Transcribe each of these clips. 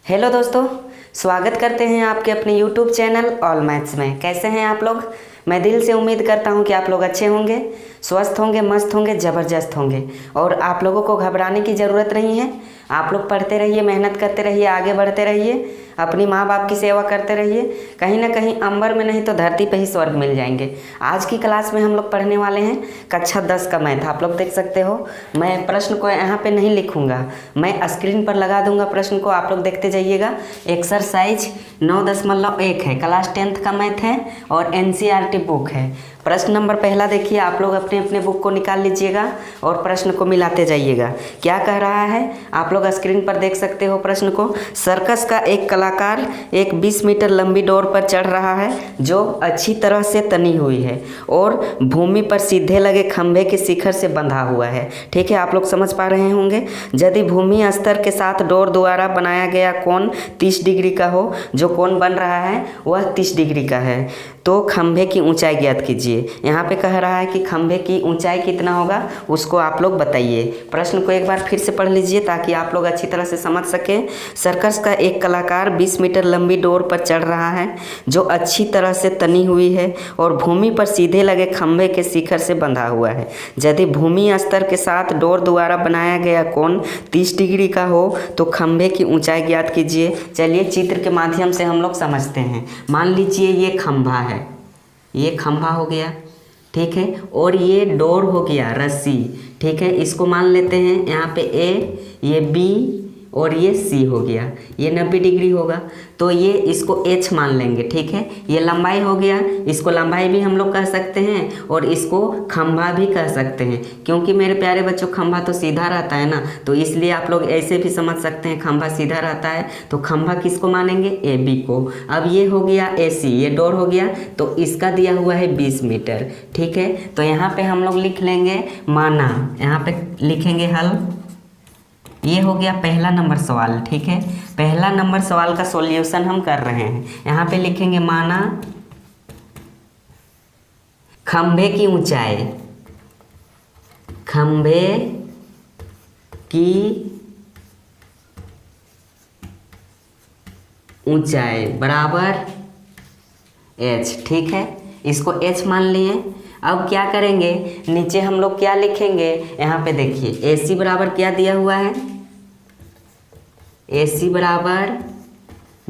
Hello दोस्तों, स्वागत करते हैं आपके अपने यूट्यूब चैनल ऑल मैथ्स में। कैसे हैं आप लोग? मैं दिल से उम्मीद करता हूं कि आप लोग अच्छे होंगे, स्वस्थ होंगे, मस्त होंगे, ज़बरदस्त होंगे। और आप लोगों को घबराने की ज़रूरत नहीं है। आप लोग पढ़ते रहिए, मेहनत करते रहिए, आगे बढ़ते रहिए, अपनी माँ बाप की सेवा करते रहिए। कहीं ना कहीं अंबर में नहीं तो धरती पे ही स्वर्ग मिल जाएंगे। आज की क्लास में हम लोग पढ़ने वाले हैं कक्षा 10 का मैथ। आप लोग देख सकते हो, मैं प्रश्न को यहाँ पे नहीं लिखूंगा, मैं स्क्रीन पर लगा दूंगा प्रश्न को, आप लोग देखते जाइएगा। एक्सरसाइज 9.1 है, क्लास 10th का मैथ है और NCERT बुक है। प्रश्न नंबर पहला देखिए, आप लोग अपने अपने बुक को निकाल लीजिएगा और प्रश्न को मिलाते जाइएगा। क्या कह रहा है आप लोग स्क्रीन पर देख सकते हो प्रश्न को। सर्कस का एक कलाकार एक 20 मीटर लंबी डोर पर चढ़ रहा है जो अच्छी तरह से तनी हुई है और भूमि पर सीधे लगे खंभे के शिखर से बंधा हुआ है। ठीक है, आप लोग समझ पा रहे होंगे। यदि भूमि स्तर के साथ डोर द्वारा बनाया गया कोण 30 डिग्री का हो, जो कोण बन रहा है वह 30 डिग्री का है, तो खंभे की ऊंचाई ज्ञात कीजिए। यहाँ पे कह रहा है कि खंभे की ऊंचाई कितना होगा, उसको आप लोग बताइए। प्रश्न को एक बार फिर से पढ़ लीजिए ताकि आप लोग अच्छी तरह से समझ सकें। सर्कस का एक कलाकार 20 मीटर लंबी डोर पर चढ़ रहा है जो अच्छी तरह से तनी हुई है और भूमि पर सीधे लगे खंभे के शिखर से बंधा हुआ है। यदि भूमि स्तर के साथ डोर द्वारा बनाया गया कोण 30 डिग्री का हो तो खंभे की ऊंचाई ज्ञात कीजिए। चलिए चित्र के माध्यम से हम लोग समझते हैं। मान लीजिए ये खंभा है, ये खंभा हो गया, ठीक है, और ये डोर हो गया, रस्सी। ठीक है, इसको मान लेते हैं यहाँ पे A, ये B और ये C हो गया। ये 90 डिग्री होगा तो ये इसको H मान लेंगे। ठीक है, ये लंबाई हो गया, इसको लंबाई भी हम लोग कह सकते हैं और इसको खंभा भी कह सकते हैं, क्योंकि मेरे प्यारे बच्चों खंभा तो सीधा रहता है ना, तो इसलिए आप लोग ऐसे भी समझ सकते हैं खंभा सीधा रहता है। तो खंभा किसको मानेंगे? AB को। अब ये हो गया AC, ये डोर हो गया, तो इसका दिया हुआ है 20 मीटर। ठीक है, तो यहाँ पे हम लोग लिख लेंगे माना, यहाँ पे लिखेंगे हल। ये हो गया पहला नंबर सवाल। ठीक है, पहला नंबर सवाल का सॉल्यूशन हम कर रहे हैं। यहाँ पे लिखेंगे माना खंभे की ऊंचाई, खंभे की ऊंचाई बराबर H। ठीक है, इसको H मान लिए। अब क्या करेंगे, नीचे हम लोग क्या लिखेंगे, यहाँ पे देखिए AC बराबर क्या दिया हुआ है, AC बराबर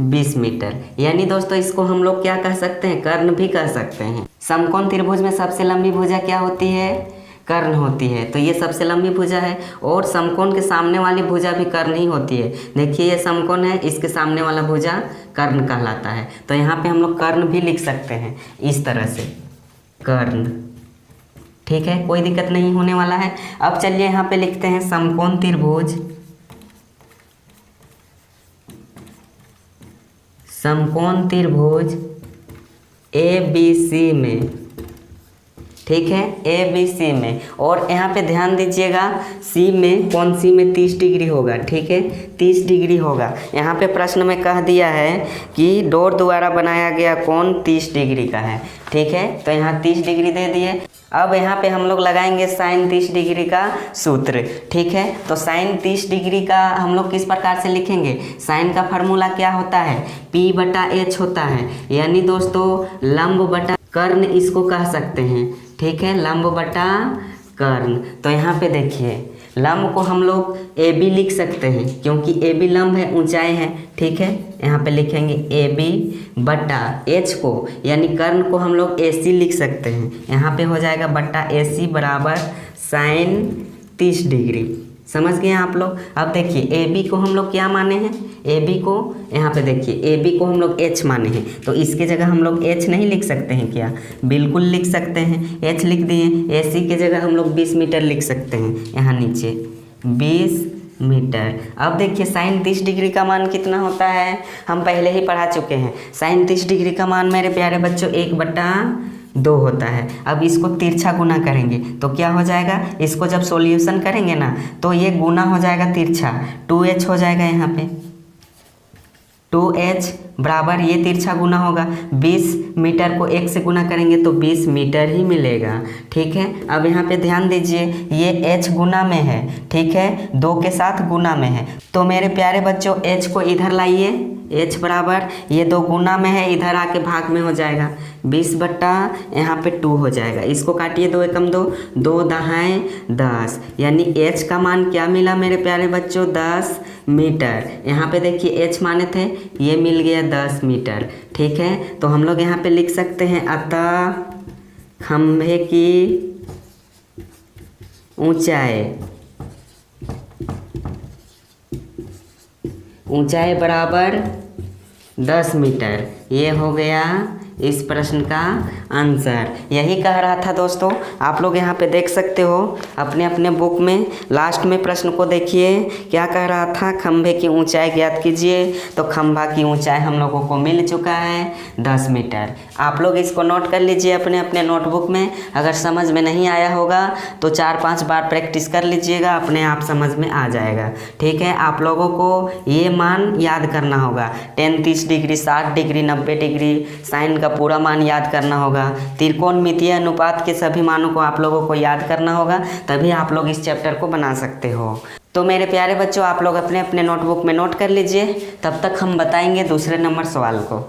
20 मीटर। यानी दोस्तों इसको हम लोग क्या कह सकते हैं, कर्ण भी कह सकते हैं। समकोण त्रिभुज में सबसे लंबी भुजा क्या होती है? कर्ण होती है। तो ये सबसे लंबी भुजा है और समकोण के सामने वाली भुजा भी कर्ण ही होती है। देखिए ये समकोण है, इसके सामने वाला भुजा कर्ण कहलाता है। तो यहाँ पे हम लोग कर्ण भी लिख सकते हैं इस तरह से, कर्ण। ठीक है, कोई दिक्कत नहीं होने वाला है। अब चलिए यहाँ पे लिखते हैं समकोण त्रिभुज, समकोण त्रिभुज ABC में। ठीक है, ABC में, और यहाँ पे ध्यान दीजिएगा C में, कौन सी में 30 डिग्री होगा। ठीक है, 30 डिग्री होगा। यहाँ पे प्रश्न में कह दिया है कि डोर द्वारा बनाया गया कोण 30 डिग्री का है। ठीक है, तो यहाँ 30 डिग्री दे दिए। अब यहाँ पे हम लोग लगाएंगे साइन 30 डिग्री का सूत्र। ठीक है, तो साइन 30 डिग्री का हम लोग किस प्रकार से लिखेंगे? साइन का फार्मूला क्या होता है? P/H होता है, यानी दोस्तों लंब बटा कर्ण इसको कह सकते हैं। ठीक है, लंब बटा कर्ण। तो यहाँ पे देखिए लंब को हम लोग AB लिख सकते हैं क्योंकि AB लंब है, ऊंचाई है। ठीक है, यहाँ पे लिखेंगे AB बटा H को, यानी कर्ण को हम लोग AC लिख सकते हैं। यहाँ पे हो जाएगा बटा AC बराबर साइन 30 डिग्री। समझ गए आप लोग? अब देखिए AB को हम लोग क्या माने हैं? AB को यहाँ पे देखिए AB को हम लोग H माने हैं, तो इसके जगह हम लोग H नहीं लिख सकते हैं क्या? बिल्कुल लिख सकते हैं, H लिख दिए। AC के जगह हम लोग 20 मीटर लिख सकते हैं, यहाँ नीचे 20 मीटर। अब देखिए साइन 30 डिग्री का मान कितना होता है, हम पहले ही पढ़ा चुके हैं। साइन 30 डिग्री का मान मेरे प्यारे बच्चों 1/2 होता है। अब इसको तिरछा गुना करेंगे तो क्या हो जाएगा, इसको जब सॉल्यूशन करेंगे ना तो ये गुना हो जाएगा तिरछा, 2H हो जाएगा यहाँ पे। 2h बराबर ये तिरछा गुना होगा 20 मीटर को 1 से गुना करेंगे तो 20 मीटर ही मिलेगा। ठीक है, अब यहाँ पे ध्यान दीजिए ये h गुना में है, ठीक है, 2 के साथ गुना में है। तो मेरे प्यारे बच्चों h को इधर लाइए, h बराबर ये 2 गुना में है, इधर आके भाग में हो जाएगा 20 बट्टा यहाँ पे 2 हो जाएगा। इसको काटिए, 2 एकम 2, 2 दहाएँ 10, यानी h का मान क्या मिला मेरे प्यारे बच्चों 10 मीटर। यहाँ पे देखिए h माने थे, ये मिल गया 10 मीटर। ठीक है, तो हम लोग यहाँ पे लिख सकते हैं अतः खंभे की ऊंचाई बराबर 10 मीटर। ये हो गया इस प्रश्न का आंसर। यही कह रहा था दोस्तों, आप लोग यहाँ पे देख सकते हो अपने अपने बुक में, लास्ट में प्रश्न को देखिए क्या कह रहा था, खंभे की ऊंचाई ज्ञात कीजिए। तो खंभा की ऊंचाई हम लोगों को मिल चुका है 10 मीटर। आप लोग इसको नोट कर लीजिए अपने अपने नोटबुक में। अगर समझ में नहीं आया होगा तो 4-5 बार प्रैक्टिस कर लीजिएगा, अपने आप समझ में आ जाएगा। ठीक है, आप लोगों को ये मान याद करना होगा, tan 30 degree, 60 degree, 90 degree, sine का पूरा मान याद करना होगा, त्रिकोणमितीय अनुपात के सभी मानों को आप लोगों को याद करना होगा, तभी आप लोग इस चैप्टर को बना सकते हो। तो मेरे प्यारे बच्चों आप लोग अपने अपने नोटबुक में नोट कर लीजिए, तब तक हम बताएंगे दूसरे नंबर सवाल को।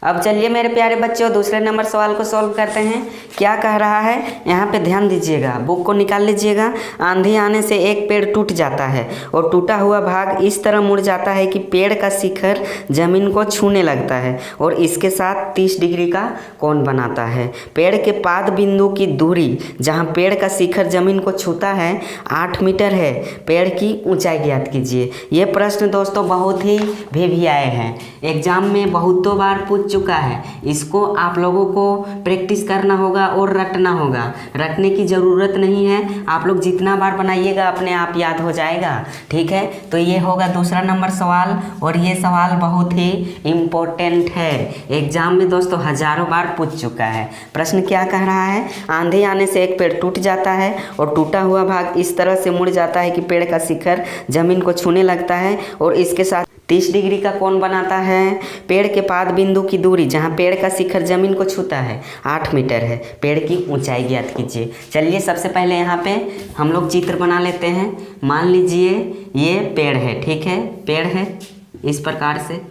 अब चलिए मेरे प्यारे बच्चों दूसरे नंबर सवाल को सॉल्व करते हैं। क्या कह रहा है यहाँ पे ध्यान दीजिएगा, बुक को निकाल लीजिएगा। आंधी आने से एक पेड़ टूट जाता है और टूटा हुआ भाग इस तरह मुड़ जाता है कि पेड़ का शिखर जमीन को छूने लगता है और इसके साथ 30 डिग्री का कोण बनाता है। पेड़ के पाद बिंदु की दूरी जहाँ पेड़ का शिखर जमीन को छूता है 8 मीटर है। पेड़ की ऊंचाई ज्ञात कीजिए। ये प्रश्न दोस्तों बहुत ही भी आए हैं, एग्जाम में बहुतों बार पूछ चुका है। इसको आप लोगों को प्रैक्टिस करना होगा और रटना होगा। रटने की ज़रूरत नहीं है, आप लोग जितना बार बनाइएगा अपने आप याद हो जाएगा। ठीक है, तो ये होगा दूसरा नंबर सवाल और ये सवाल बहुत ही इम्पोर्टेंट है, एग्जाम में दोस्तों हजारों बार पूछ चुका है। प्रश्न क्या कह रहा है, आंधी आने से एक पेड़ टूट जाता है और टूटा हुआ भाग इस तरह से मुड़ जाता है कि पेड़ का शिखर जमीन को छूने लगता है और इसके साथ 30 डिग्री का कोण बनाता है। पेड़ के पाद बिंदु की दूरी जहाँ पेड़ का शिखर जमीन को छूता है 8 मीटर है। पेड़ की ऊंचाई ज्ञात कीजिए। चलिए सबसे पहले यहाँ पे हम लोग चित्र बना लेते हैं। मान लीजिए ये पेड़ है, ठीक है, पेड़ है इस प्रकार से,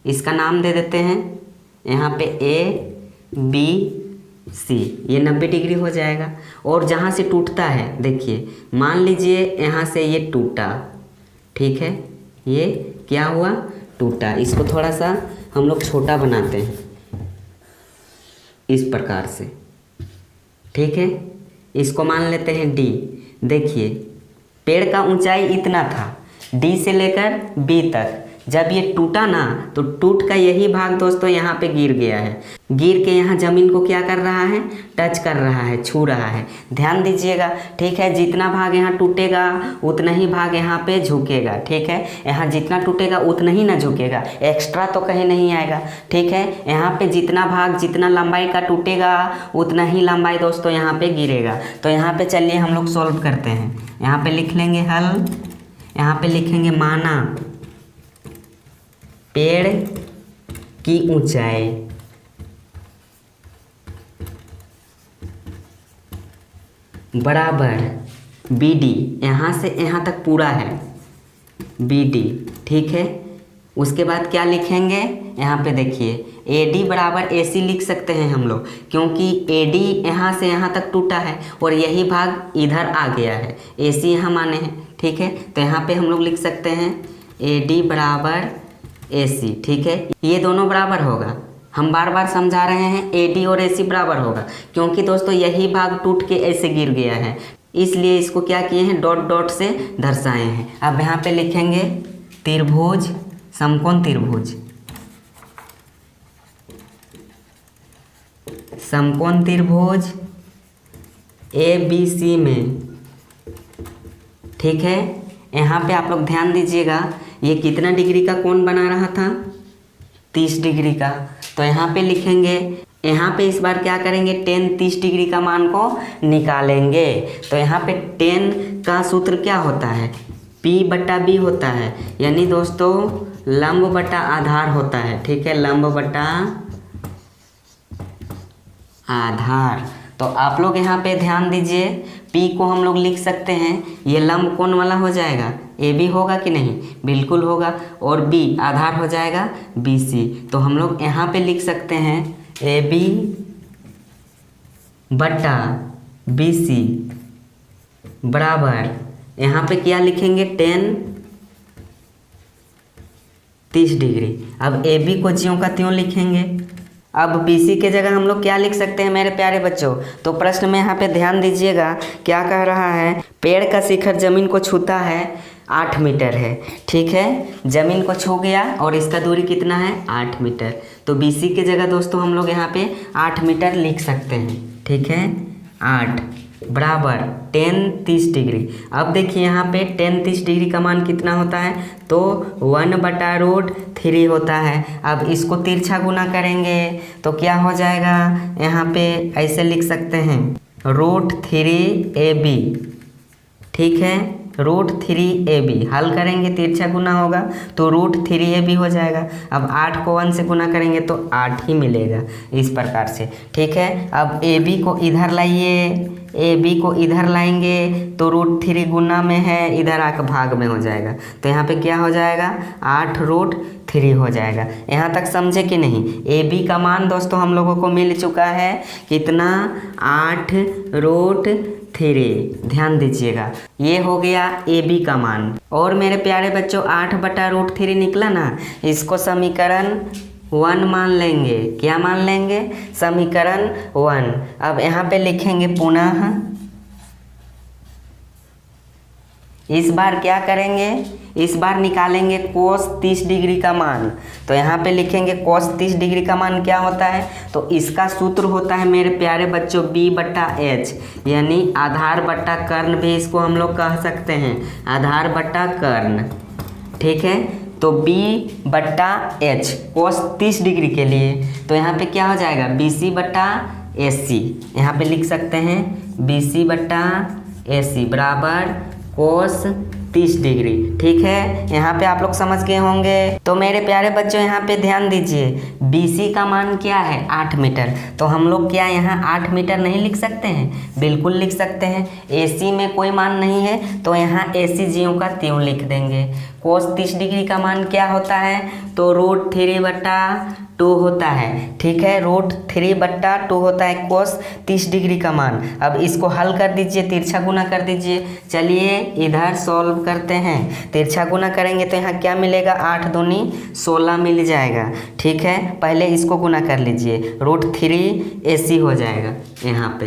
इसका नाम दे देते हैं यहाँ पे ABC, ये 90 डिग्री हो जाएगा। और जहाँ से टूटता है देखिए, मान लीजिए यहाँ से ये टूटा, ठीक है, ये क्या हुआ, टूटा। इसको थोड़ा सा हम लोग छोटा बनाते हैं इस प्रकार से, ठीक है। इसको मान लेते हैं D। देखिए पेड़ का ऊंचाई इतना था, D से लेकर B तक। जब ये टूटा ना तो टूट का यही भाग दोस्तों यहाँ पे गिर गया है। गिर के यहाँ ज़मीन को क्या कर रहा है, टच कर रहा है, छू रहा है। ध्यान दीजिएगा, ठीक है। जितना भाग यहाँ टूटेगा उतना ही भाग यहाँ पे झुकेगा, ठीक है। यहाँ जितना टूटेगा उतना ही ना झुकेगा, एक्स्ट्रा तो कहीं नहीं आएगा, ठीक है। यहाँ पे जितना भाग, जितना लंबाई का टूटेगा उतना ही लंबाई दोस्तों यहाँ पे गिरेगा। तो यहाँ पे चलिए हम लोग सॉल्व करते हैं। यहाँ पे लिख लेंगे हल, यहाँ पे लिखेंगे माना पेड़ की ऊंचाई बराबर BD, यहाँ से यहाँ तक पूरा है BD, ठीक है। उसके बाद क्या लिखेंगे, यहाँ पे देखिए AD बराबर AC लिख सकते हैं हम लोग, क्योंकि AD यहाँ से यहाँ तक टूटा है और यही भाग इधर आ गया है, AC यहाँ माने हैं, ठीक है। तो यहाँ पे हम लोग लिख सकते हैं AD बराबर AC, ठीक है। ये दोनों बराबर होगा, हम बार बार समझा रहे हैं AD और AC बराबर होगा, क्योंकि दोस्तों यही भाग टूट के ऐसे गिर गया है, इसलिए इसको क्या किए हैं, डॉट डॉट से दर्शाए हैं। अब यहाँ पे लिखेंगे त्रिभुज, समकोण त्रिभुज, समकोण त्रिभुज ABC में, ठीक है। यहाँ पे आप लोग ध्यान दीजिएगा, ये कितना डिग्री का कोण बना रहा था, 30 डिग्री का। तो यहाँ पे लिखेंगे, यहाँ पे इस बार क्या करेंगे, टेन 30 डिग्री का मान को निकालेंगे। तो यहाँ पे टेन का सूत्र क्या होता है, P बटा B होता है, यानी दोस्तों लंब बटा आधार होता है। ठीक है, लंब बटा आधार। तो आप लोग यहाँ पे ध्यान दीजिए, P को हम लोग लिख सकते हैं, ये लंब कौन वाला हो जाएगा, AB होगा कि नहीं, बिल्कुल होगा। और B आधार हो जाएगा BC। तो हम लोग यहाँ पे लिख सकते हैं AB बटा BC बराबर, यहाँ पे क्या लिखेंगे, टेन 30 डिग्री। अब AB को ज्यों का त्यों लिखेंगे। अब BC के जगह हम लोग क्या लिख सकते हैं मेरे प्यारे बच्चों, तो प्रश्न में यहाँ पे ध्यान दीजिएगा, क्या कह रहा है, पेड़ का शिखर जमीन को छूता है 8 मीटर है। ठीक है, जमीन को छू गया और इसका दूरी कितना है, 8 मीटर। तो BC के जगह दोस्तों हम लोग यहाँ पे 8 मीटर लिख सकते हैं। ठीक है, 8 बराबर टेन 30 डिग्री। अब देखिए यहाँ पे टेन 30 डिग्री का मान कितना होता है, तो 1/√3 होता है। अब इसको तिरछा गुना करेंगे तो क्या हो जाएगा, यहाँ पे ऐसे लिख सकते हैं √3AB। ठीक है, √3AB हल करेंगे, तिरछा गुना होगा तो √3AB हो जाएगा। अब 8 को 1 से गुना करेंगे तो 8 ही मिलेगा, इस प्रकार से। ठीक है, अब AB को इधर लाइए, AB को इधर लाएंगे तो √3 गुना में है, इधर आकर भाग में हो जाएगा। तो यहाँ पे क्या हो जाएगा, 8√3 हो जाएगा। यहाँ तक समझे कि नहीं। AB का मान दोस्तों हम लोगों को मिल चुका है, कितना, 8√3। ध्यान दीजिएगा, ये हो गया AB का मान। और मेरे प्यारे बच्चों 8/√3 निकला ना, इसको समीकरण 1 मान लेंगे। क्या मान लेंगे, समीकरण 1। अब यहाँ पे लिखेंगे पुनः, इस बार क्या करेंगे, इस बार निकालेंगे cos 30 डिग्री का मान। तो यहाँ पे लिखेंगे cos 30 डिग्री का मान क्या होता है, तो इसका सूत्र होता है मेरे प्यारे बच्चों B/H, यानी आधार बट्टा कर्ण भी इसको हम लोग कह सकते हैं, आधार बट्टा कर्ण। ठीक है, तो B/H cos 30 डिग्री के लिए, तो यहाँ पे क्या हो जाएगा, BC/AC। यहाँ पे लिख सकते हैं BC/AC बराबर cos 30 डिग्री। ठीक है, यहाँ पे आप लोग समझ गए होंगे। तो मेरे प्यारे बच्चों यहाँ पे ध्यान दीजिए, BC का मान क्या है, 8 मीटर। तो हम लोग क्या यहाँ 8 मीटर नहीं लिख सकते हैं, बिल्कुल लिख सकते हैं। AC में कोई मान नहीं है तो यहाँ AC ज्यों का त्यों लिख देंगे। cos 30 डिग्री का मान क्या होता है, तो √3/2 होता है। ठीक है, √3/2 होता है cos 30 डिग्री का मान। अब इसको हल कर दीजिए, तिरछा गुना कर दीजिए। चलिए इधर सॉल्व करते हैं, तिरछा गुना करेंगे तो यहाँ क्या मिलेगा, 8 दूनी 16 मिल जाएगा। ठीक है, पहले इसको गुना कर लीजिए, √3AC हो जाएगा, यहाँ पे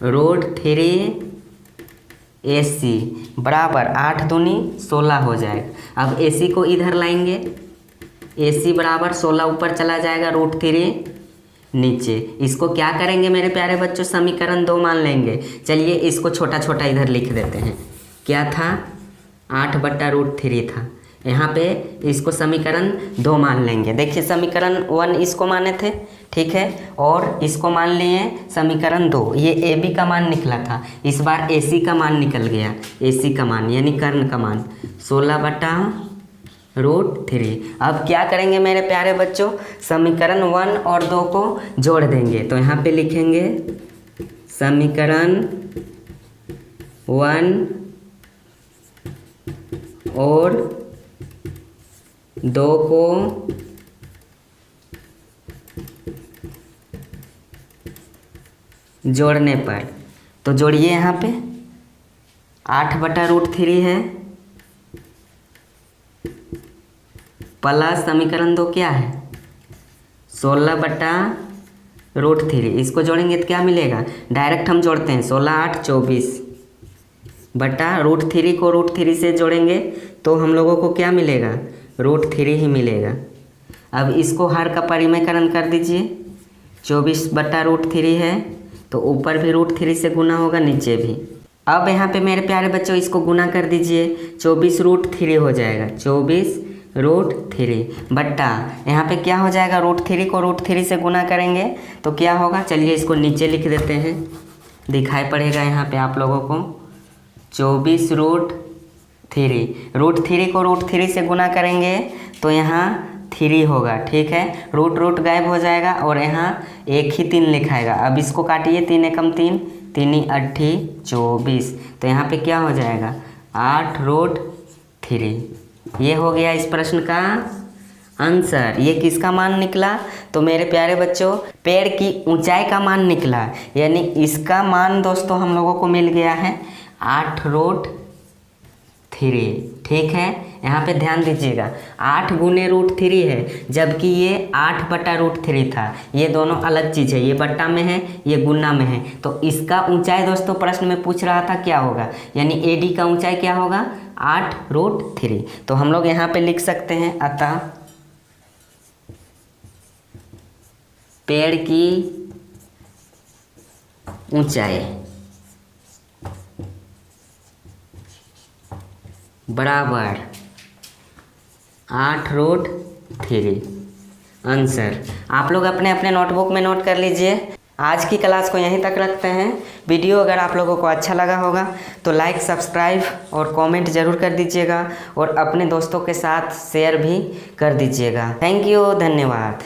√3AC बराबर 8 दूनी 16 हो जाएगा। अब AC को इधर लाएंगे, AC बराबर 16 ऊपर चला जाएगा, √3 नीचे। इसको क्या करेंगे मेरे प्यारे बच्चों, समीकरण 2 मान लेंगे। चलिए इसको छोटा छोटा इधर लिख देते हैं। क्या था, 8/√3 था, यहाँ पे इसको समीकरण 2 मान लेंगे। देखिए समीकरण 1 इसको माने थे, ठीक है, और इसको मान लिए समीकरण 2। ये AB का मान निकला था, इस बार AC का मान निकल गया। AC का मान यानी कर्ण का मान 16/√3। अब क्या करेंगे मेरे प्यारे बच्चों, समीकरण 1 और 2 को जोड़ देंगे। तो यहाँ पे लिखेंगे समीकरण 1 और 2 को जोड़ने पर, तो जोड़िए यहाँ पे 8/√3 है प्लस समीकरण 2 क्या है, 16/√3। इसको जोड़ेंगे तो क्या मिलेगा, डायरेक्ट हम जोड़ते हैं, 16 8 24 बटा √3 को √3 से जोड़ेंगे तो हम लोगों को क्या मिलेगा, √3 ही मिलेगा। अब इसको हर का परिमेयकरण कर दीजिए, 24/√3 है तो ऊपर भी √3 से गुना होगा, नीचे भी। अब यहाँ पे मेरे प्यारे बच्चों इसको गुना कर दीजिए, 24√3 हो जाएगा, 24 √3 बट्टा यहाँ पे क्या हो जाएगा, √3 को √3 से गुना करेंगे तो क्या होगा, चलिए इसको नीचे लिख देते हैं, दिखाई पड़ेगा यहाँ पे आप लोगों को। 24 √3 को √3 से गुना करेंगे तो यहाँ 3 होगा, ठीक है। रूट गायब हो जाएगा और यहाँ एक ही 3 लिखाएगा। अब इसको काटिए, 3 एकम 3, 3 8 24, तो यहाँ पे क्या हो जाएगा 8 √3। ये हो गया इस प्रश्न का आंसर। ये किसका मान निकला, तो मेरे प्यारे बच्चों पेड़ की ऊंचाई का मान निकला, यानी इसका मान दोस्तों हम लोगों को मिल गया है 8 √3, ठीक है। यहाँ पे ध्यान दीजिएगा 8 गुने √3 है, जबकि ये 8 बटा √3 था। ये दोनों अलग चीज़ है, ये बट्टा में है, ये गुना में है। तो इसका ऊंचाई दोस्तों प्रश्न में पूछ रहा था क्या होगा, यानी AD का ऊंचाई क्या होगा 8 √3। तो हम लोग यहाँ पे लिख सकते हैं, अतः पेड़ की ऊंचाई बराबर 8 √3। आंसर आप लोग अपने अपने नोटबुक में नोट कर लीजिए। आज की क्लास को यहीं तक रखते हैं। वीडियो अगर आप लोगों को अच्छा लगा होगा तो लाइक, सब्सक्राइब और कमेंट ज़रूर कर दीजिएगा और अपने दोस्तों के साथ शेयर भी कर दीजिएगा। थैंक यू, धन्यवाद।